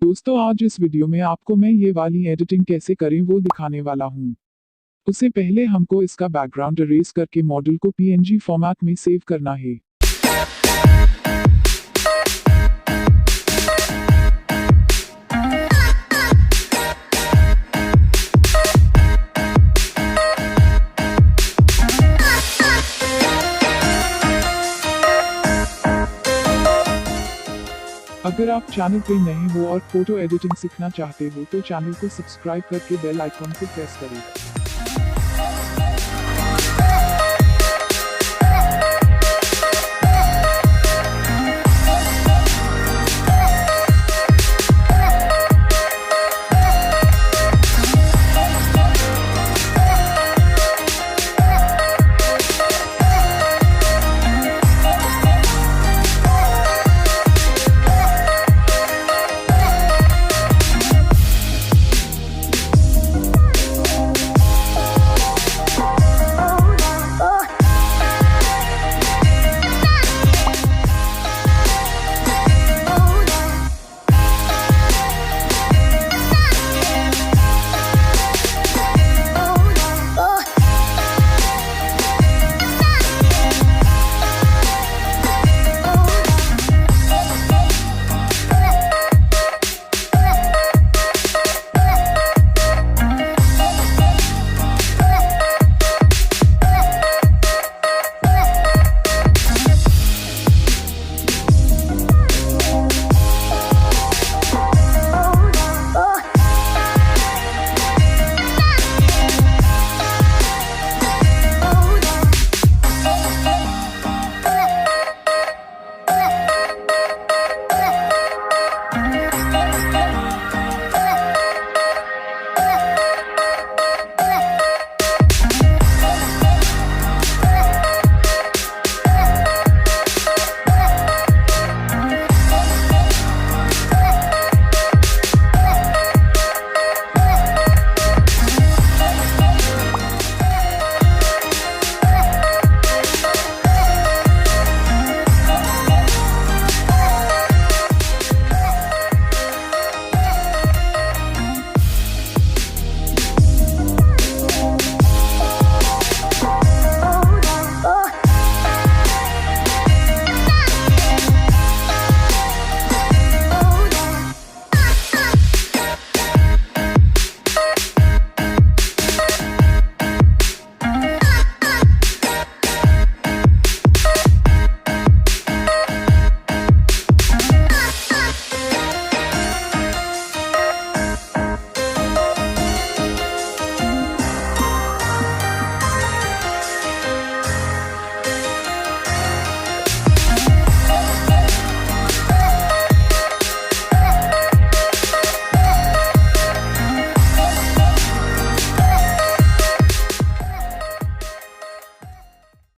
दोस्तों, आज इस वीडियो में आपको मैं ये वाली एडिटिंग कैसे करें वो दिखाने वाला हूँ। उससे पहले हमको इसका बैकग्राउंड इरेज करके मॉडल को पीएनजी फॉर्मेट में सेव करना है। अगर आप चैनल पे नए हो और फोटो एडिटिंग सीखना चाहते हो तो चैनल को सब्सक्राइब करके बेल आइकॉन को प्रेस करें।